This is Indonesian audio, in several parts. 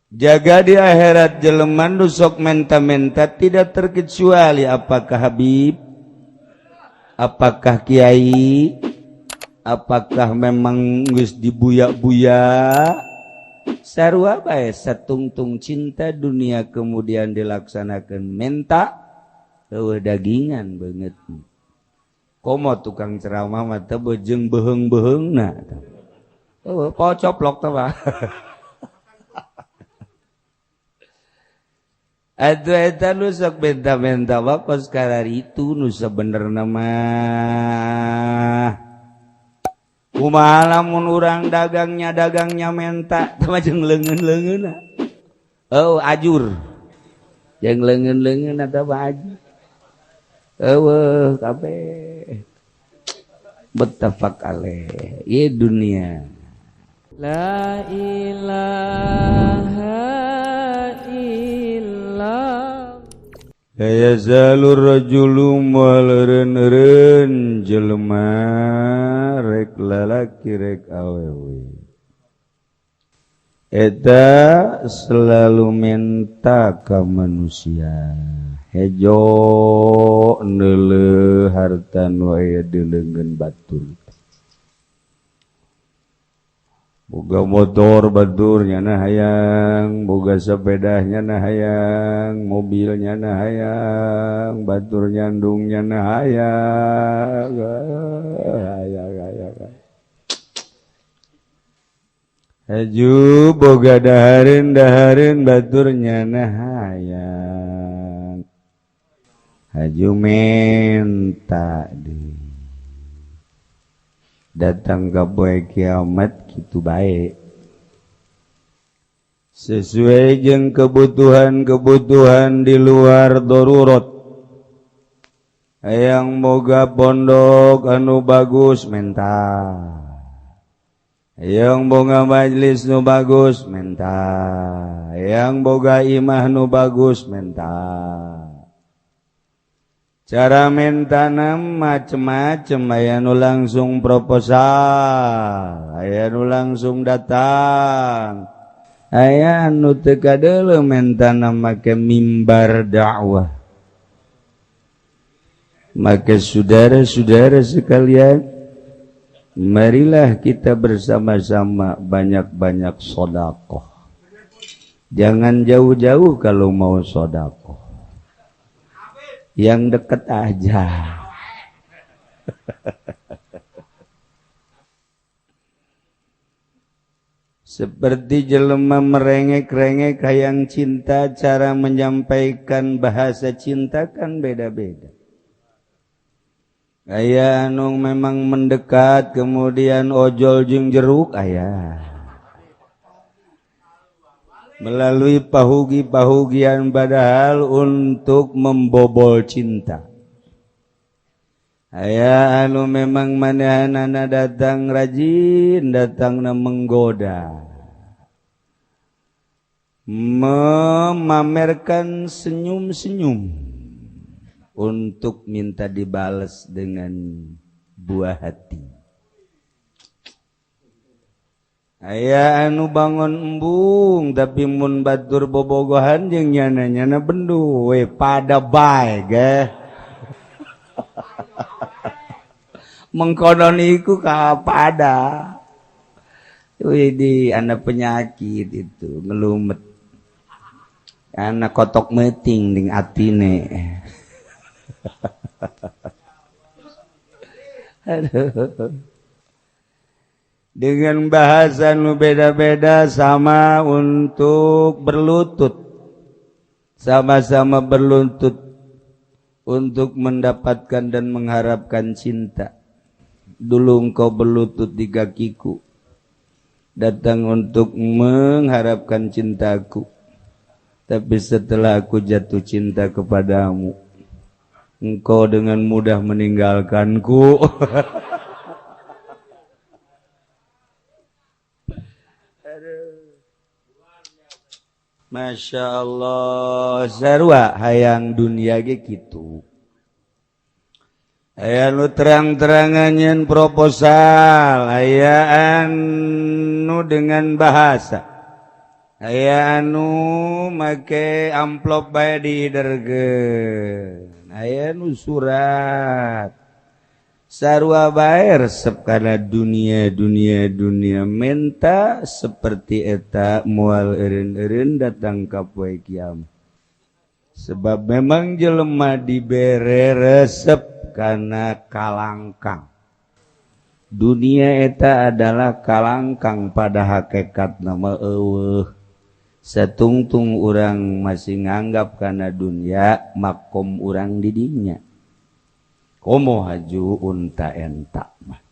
jaga di akhirat jelema nu sok menta-menta tidak terkecuali apakah Habib, apakah kiai, apakah memang geus dibuya-buya sarua bae satungtung cinta dunia kemudian dilaksanakan menta eueuh dagingan banget. Komo tukang ceramah mah teh beujeng beheung-beheungna. Eueuh pocoplok teh Pak. Atuh eta nu sok benta-benta mah kos kararitu nu sabenerna mah kumaha lamun urang dagangnya menta teh mah jeung leungeun-leungeunna. Oh ajur. Jeung leungeun-leungeunna teh mah ajur. Eueuh kabeh. Muttafaq alaih. Ieu dunia. La ilaha illallah. Ya zalur rajulu maleureun-eureun jelema rek lalaki rek awewe. Eta selalu minta ka manusia. Hejo neuleuh harta nu aya dileunggeun batur. Boga motor batur nyana hayang, boga sepeda nyana hayang, mobil nyana hayang, batur nyandung nyana hayang. Haju boga dahareun batur nyana hayang. Haju menta deui. Datang ka poe kiamat kitu bae. Sesuai jeung kebutuhan di luar darurat. Hayang boga pondok anu bagus menta. Hayang boga majelis nu bagus menta. Hayang boga imah nu bagus menta. Cara mentana macem-macem, aya nu langsung proposal, aya nu langsung datang, aya nu teu kadeuleuh mentana make mimbar dakwah. Maka saudara-saudara sekalian, marilah kita bersama-sama banyak-banyak sedekah. Jangan jauh-jauh kalau mau sedekah. Yang dekat aja. Seperti jelema merengek-rengek hayang cinta, cara menyampaikan bahasa cinta kan beda-beda. Aya anu memang mendekat kemudian ojol jeung jeruk aya. Melalui pahugi-pahugian padahal untuk membobol cinta. Aya anu memang manehanana datang rajin, datangna menggoda. Memamerkan senyum-senyum untuk minta dibalas dengan buah hati. Aya anu bangun embung tapi mun batur bobogohan jeung nyana-nyana bendu we pada bae ge. Mengkonon iku ka pada. Di anak penyakit itu ngelumet. Anak kotok meting ding atine. Aduh. Dengan bahasa nu beda-beda sama untuk berlutut. Sama-sama berlutut untuk mendapatkan dan mengharapkan cinta. Dulu engkau berlutut di kakiku. Datang untuk mengharapkan cintaku. Tapi setelah aku jatuh cinta kepadamu, engkau dengan mudah meninggalkanku. Masya Allah, sarua hayang dunia ge kitu. Aya nu terang-terangan nyen proposal, aya anu dengan bahasa. aya anu make amplop bae didergeun aya nu surat sarua bae resep kana dunia menta seperti eta moal eureun-eureun datang ka poe kiamat sebab memang jelema dibere resep kana kalangkang dunia eta adalah kalangkang pada hakikat nama eueuh satungtung urang masih nganggap kana dunia makom urang di dinya komo haju unta enta mah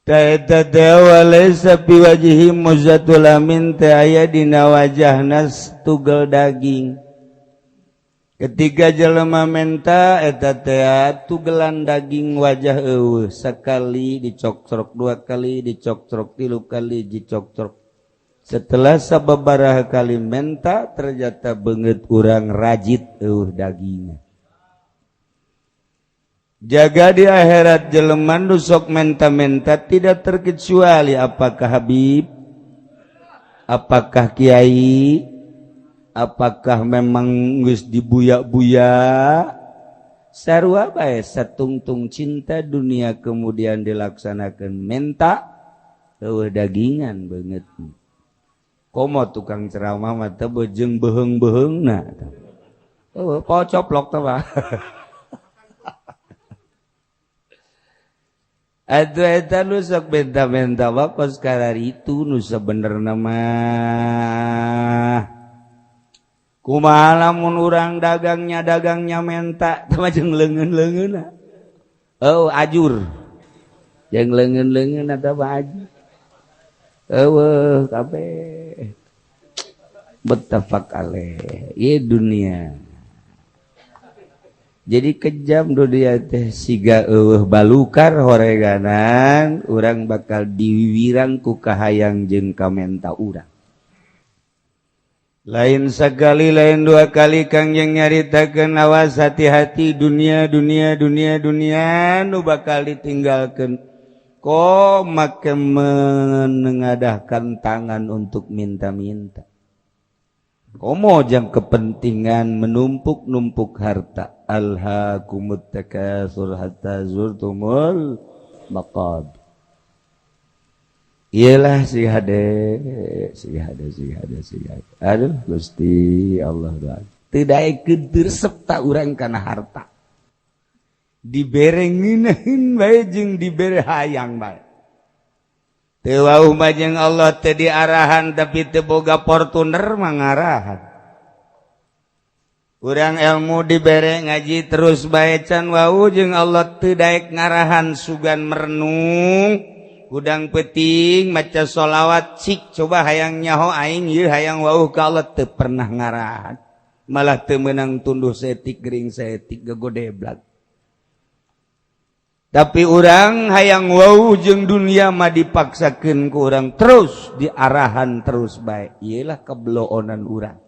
ta eta walaysa fi wajhi muzatul amin ta aya dina wajahna tugel daging ketika jelema menta eta teh tugelan daging wajah eueuh sakali dicokcrok dua kali dicokcrok tilu kali dicokcrok setelah sababaraha kali menta ternyata beungeut urang rajit eueuh dagingna jaga di akhirat jelema nu sok menta-menta tidak terkecuali apakah habib apakah kiai apakah memang geus dibuya-buya sarua bae satungtung cinta dunia kemudian dilaksanakan menta eueuh dagingan beungeut komo tukang ceramah mah teh beujeng beheung-beheungna eueuh poe coplok teh Pak atuh eta nu sok menta-menta mah kos kararitu nu sabenerna mah kumaha lamun urang dagangnya menta teh jeung leungeun-leungeunna ajur jeung leungeun-leungeunna teh ajur eueuh kabeh muttafaq alaih ieu dunia jadi kejam dunia teh siga eueuh balukar horeganan urang bakal diwiwirang ku kahayang jeung kamenta urang lain sekali lain dua kali kang yang nyaritakeun awas hati-hati dunia nu bakal ditinggalkeun ko make menengadahkan tangan untuk minta-minta komo jang kepentingan menumpuk-numpuk harta alhaakumut takatsur hatta zurtumul maqabir iyalah si hade aduh Gusti Allah teu daekeun teu resep ta urang kana harta dibere ngeunaheun bae jeung dibere hayang bae teu wauh mah jeung Allah teu diarahan tapi teu boga Fortuner mah ngarahan urang ilmu dibere ngaji terus bae can wauh jeung Allah teu daek ngarahan sugan merenung udang peting maca sholawat cik coba hayang nyaho aing ieu hayang wauh ka Allah teu pernah ngarahan malah teu meunang tunduh setik gering setik gegodeblak tapi urang hayang wauh jeung dunia mah dipaksakeun ku urang terus diarahan terus bae ieulah kebloonan urang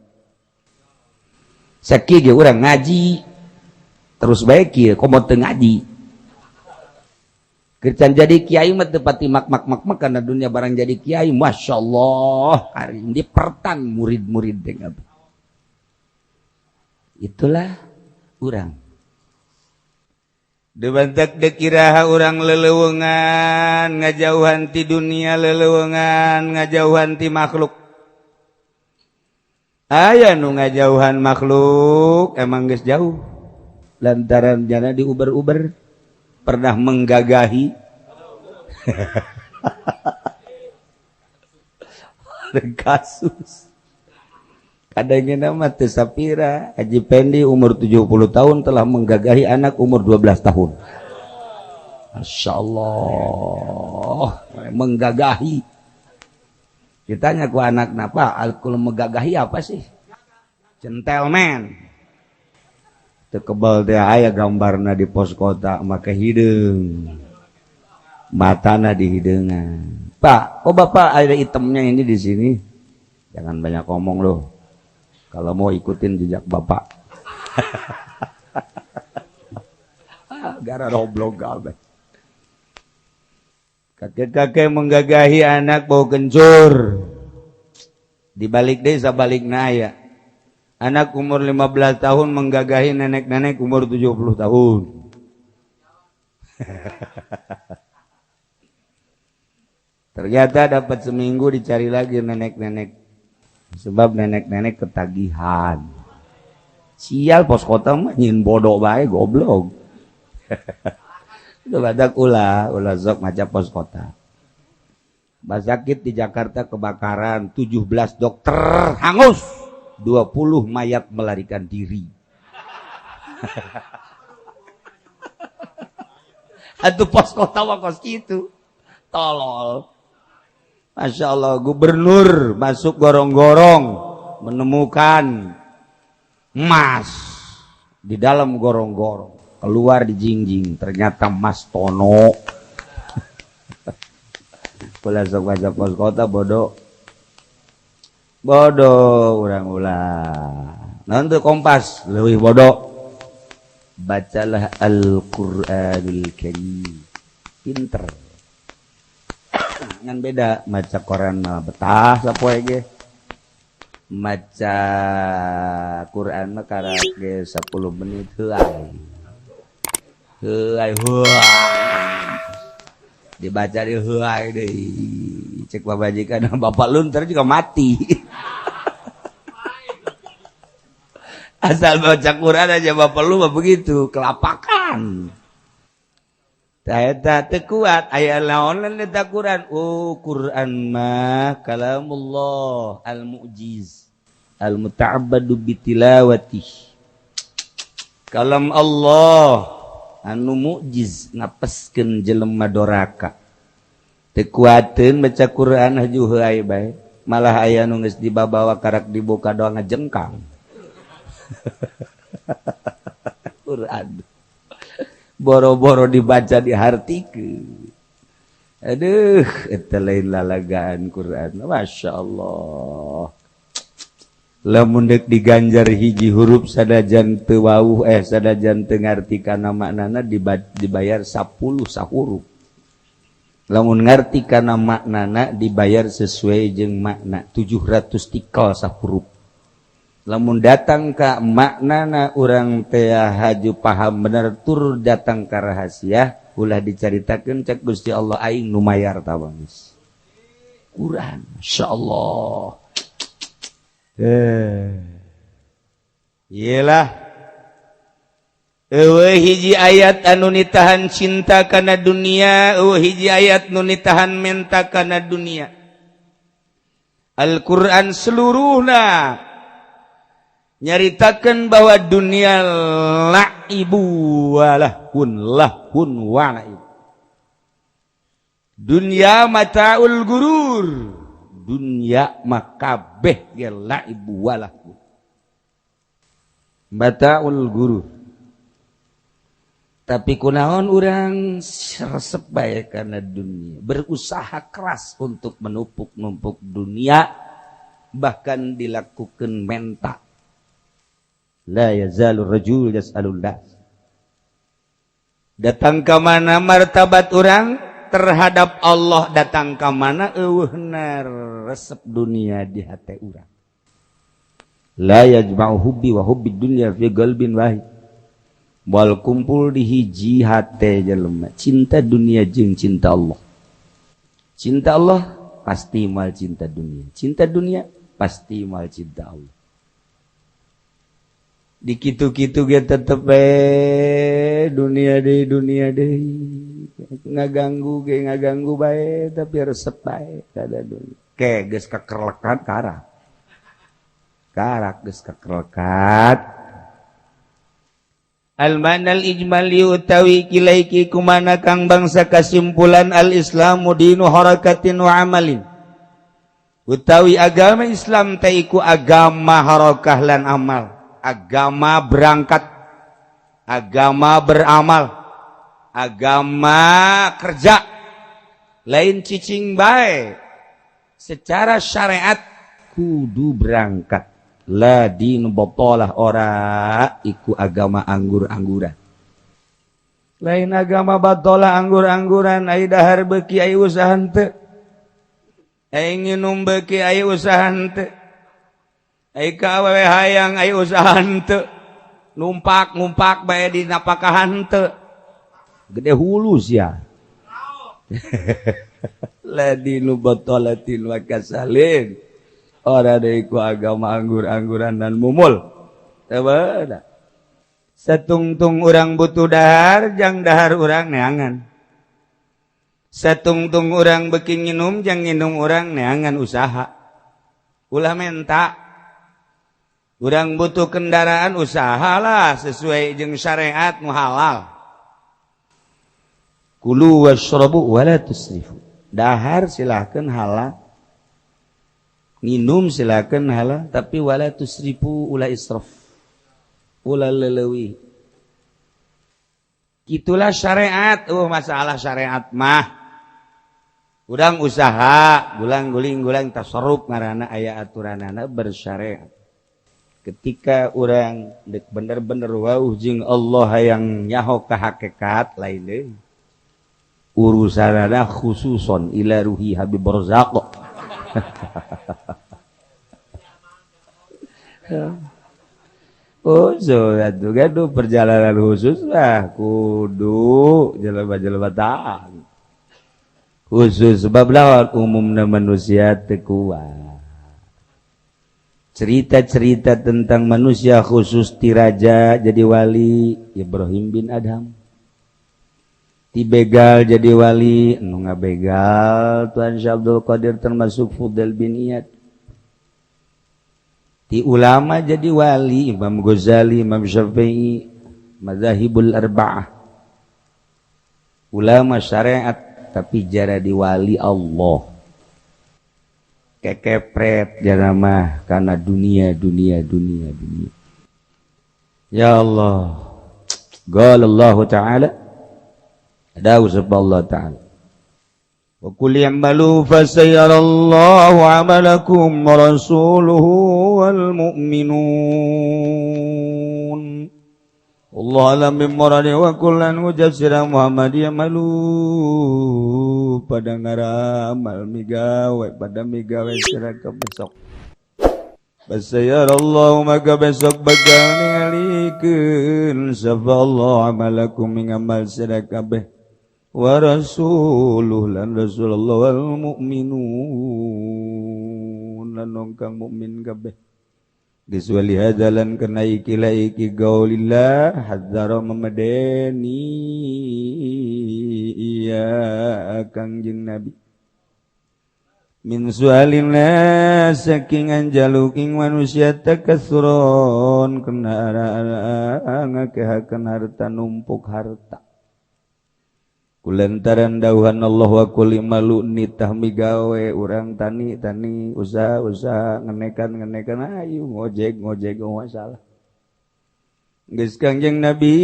sakieu ge urang ngaji terus bae kieu komo teu ngaji Kerjaan jadi kiai mah teu pati mak kana dunia barang jadi kiai masyaallah karim dipertan murid-murid dengan itulah urang debantak dekiraha urang leleuweungan ngajauhan ti dunia leleuweungan ngajauhan ti makhluk aya nu ngajauhan makhluk emang geus jauh lantaran jana diuber-uber pernah menggagahi ada kasus kadangnya nama teu sapira Haji Pendi umur 70 tahun telah menggagahi anak umur 12 tahun Masya Allah menggagahi ditanya ku anak napa alkul menggagahi apa sih gentleman tekebal teh aya gambarna di pos kota make hideung matana di hideungan Pak kok Bapak ada itemnya ini di sini jangan banyak ngomong loh kalau mau ikutin jejak Bapak gara roblog kabeh kakek-kakek menggagahi anak bau kencur Dibalik deui sabalikna aya. Anak umur 15 tahun menggagahi nenek-nenek umur 70 tahun. Ternyata dapat seminggu dicari lagi nenek-nenek. Sebab nenek-nenek ketagihan. Sial pos kota mah nyin bodoh bae goblok. Udah badak ulah sok maca pos kota. Sakit di Jakarta kebakaran, 17 dokter hangus. 20 mayat melarikan diri. Atuh pos kota mah kos kitu. Tolol. Masya Allah, gubernur masuk gorong-gorong menemukan emas di dalam gorong-gorong. Keluar di jingjing, ternyata emas tono. Pula sok baca pos kota bodoh. Bodoh urang ulah. Nanti Kompas leuwih bodoh. Bacalah Al-Qur'anul Karim. Pinter. Ngan beda maca Quran mah betah sapoe ge. Maca Quran mah karage 10 menit heuai. Heuai dibaca di heuai deui. Cek babajikan Bapak Lunter juga mati. Asal baca Quran aja Bapak lu mah begitu, kelapakan. Eta teu kuat aya naon eta Quran. Oh, Quran mah kalamullah al-mu'jiz al-muta'abbadu bitilawatih. Kalam Allah anu mu'jiz ngapeskeun jelema doraka. Teu kuateun baca Quran haju heuai bae. Malah aya nu geus dibabawa karak dibuka doang ngajengkang. Quran boro-boro dibaca dihartikeun. Aduh, eta lain lalagaan Quran. Masya Allah. Lamun deuk diganjar hiji huruf sadajan teu wauh sadajan teu ngarti kana maknana dibayar 10 sahuruf. Lamun ngarti kana maknana dibayar sesuai jeung makna 700 tikel sahuruf. Lamun datang ka maknana urang teh haju paham bener tur datang ka rahasia ulah dicaritakeun cek Gusti Allah aing nu mayar tawangis. Quran, masyaallah. Iyalah. Eueuh hiji ayat anu nitahan cinta kana dunia, eueuh hiji ayat nu nitahan menta kana dunia. Al-Qur'an seluruhna nyaritakan bahwa dunia la'ibu walahun lahun wala'ib. Dunia mata'ul gurur. Dunia makabeh ya la'ibu walahun. Mata'ul gurur. Tapi kunaon urang resep bae kana dunia. Berusaha keras untuk menumpuk-numpuk dunia. Bahkan dilakukan menta. La yazalur rajul yas'alullah. Datang ke mana martabat orang terhadap Allah, datang ke mana eueuhna resep dunia di hati urang. La yajma'u hubbi wa hubbid dunya fi qalbin wahid. Wal kumpul di hiji hate jelema, cinta dunia jeung cinta Allah. Cinta Allah pasti mal cinta dunia. Cinta dunia pasti mal cinta Allah. Di kitu-kitu ge tetep dunia deh ngaganggu bae tapi resep bae kada dunia ke geus kakerlekat karak geus kakerlekat. Al-manal ijmali utawi kilaiki kumana kang bangsa kasimpulan al-islamu dinu harakatin wa amalin. Utawi agama Islam taiku agama harakah lan amal. Agama berangkat, agama beramal, agama kerja, lain cicing bae. Secara syariat kudu berangkat. La dinu batalah ora iku agama anggur-angguran. Lain agama batalah anggur-angguran ai dahar beuki ai usaha henteu. Ai nginum beuki ai usaha henteu. Aika awewe hayang aya usaha henteu. Numpak bae di napakahan henteu. Gede hulus ya. Ladinu batalatin wa kasalin. Ora deui ku agama anggur-angguran dan mumul. Teu beuna. Satungtung urang butuh dahar jang dahar urang neangan. Satungtung urang beuki nginum jang nginum urang neangan usaha. Ulah menta. Urang butuh kendaraan usahalah sesuai jeung syariat nu halal. Kulu washrabu wala tusrifu. Dahar silakeun halal. Nginum silakeun halal tapi wala tusrifu ulah israf. Ulah leuleui. Itulah syariat. Masalah syariat mah. Urang usaha, gulang-guling tasarruf ngaranna aya aturanana bersyariat. Ketika urang bener-bener wauh jeung Allah yang nyaho ka hakikat lain deui. Urusanana khususon ila ruhi Habib Barzaq. Atuh gaduh perjalanan khusus lah kudu jelema-jelema taat. Khusus sebab lawan umumna manusia teu kuat. Cerita-cerita tentang manusia khusus ti raja jadi wali Ibrahim bin Adham. Ti begal jadi wali, nu ngabegal Tuan Syekh Abdul Qadir termasuk Fudail bin Iyad. Ti ulama jadi wali, Imam Ghazali, Imam Syafi'i, Madzhabul Arba'ah. Ulama syariat tapi jara di wali Allah. Kekepret jara mah karena dunia. Ya Allah. Qala Allah Ta'ala Dawu Allah Ta'ala wa qul i'malu fasayarallahu 'amalakum wa rasuluhu wal mu'minun Allah alam bimuradi wa kullan ujassira Muhammad ya'malu pada ngaramal migawe pada migawe siraka besok fasayarallahu maka besok bakal ningalikeun sapa Allah amalakum mingamal siraka beh wa rasuluh lan rasulullah wal mu'minun lan kang mukmin kabeh diswali hadalan kana iki gaulillah hadzara memadeni iya kangjeng nabi min sualina saking anjaluking manusia takasuron kena ngakehakeun harta numpuk harta kulantaran dauhan Allah wa kulli malu nitah migawe urang tani usaha ngenekan ayo ngojek masalah geus Kangjeng Nabi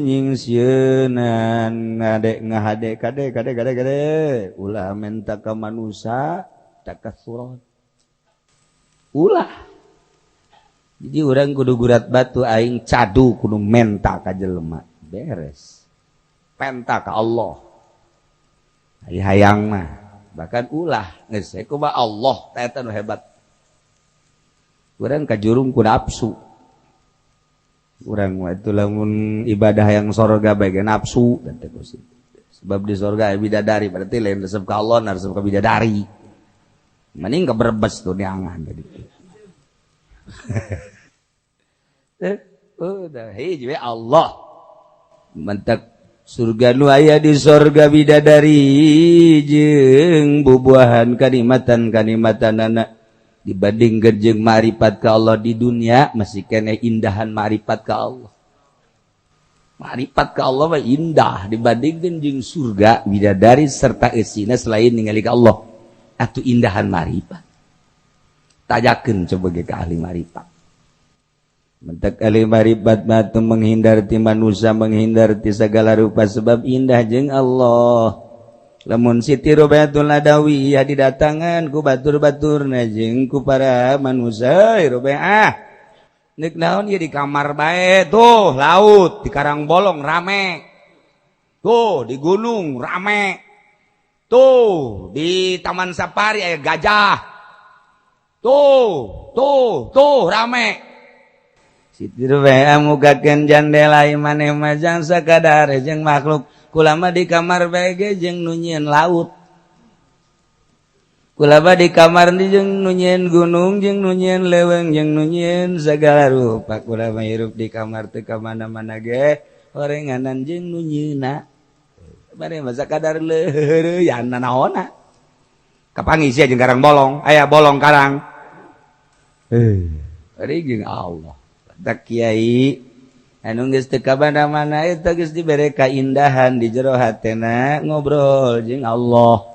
nyingsieunan ngahade kade ulah menta ka manusia takasuron ulah jadi urang kudu gurat batu aing cadu kudu menta ka jelema beres penta ka Allah. Hayang mah bahkan ulah geus kumaha Allah eta nu hebat. Urang kajurung ku nafsu. Urang mah itu lamun ibadah yang sorga bae ge nafsu dan teh sebab di sorga aya bidadari berarti lain resep ka Allah na resep ka bidadari. Mending keberbes tuh neangan tadi. Udah hiji we Allah. Mentek surga nu aya di sorga bidadari jeung bubuahan kalimatan-kalimatanana dibandingkeun jeung ma'rifat ka Allah di dunia masih keneh indahan ma'rifat ka Allah. Ma'rifat ka Allah mah indah dibandingkeun jeung surga bidadari serta eusina selain ningali ka Allah. Atuh indahan ma'rifat. Tajakeun coba ge ka ahli ma'rifat. Mentek ahli marifat matu menghindar ti manusia menghindar ti segala rupa sebab indah jeung Allah. Lamun Siti Rubayatul Nadawi ya didatangan ku batur-baturna jeung ku para manusia Rubayah. Neuk naon ieu di kamar bae tuh laut di Karang Bolong rame. Tuh di gunung rame. Tuh di Taman Safari aya gajah. Tuh tuh rame situ we mugakeun jandela maneh mah jang sakadar jeung makhluk kula mah di kamar bae ge jeung nu nyieun laut kula mah di kamar di jeung nu nyieun gunung jeung nu nyieun leuweung jeung nu nyieun sagala rupa kula mah hirup di kamar teu ka mana-mana ge horenganan jeung nu nyieunna maneh mah sakadar leureuyan naonna kapangisi jeung karang bolong aya bolong karang ari jeung Allah tak kiai anu geus teu ka mana-mana eta geus dibere kaindahan di jero hatena ngobrol jeung Allah.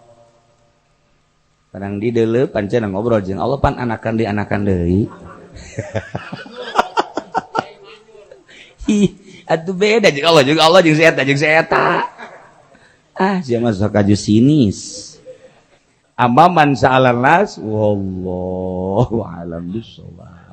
Parang di deuleu pancen ngobrol jeung Allah pan anakan deui. Atuh beda jeung Allah jeung si eta. Sia mah sok aju sinis. Amaman sa'alan nas wallahu a'lam bissawab.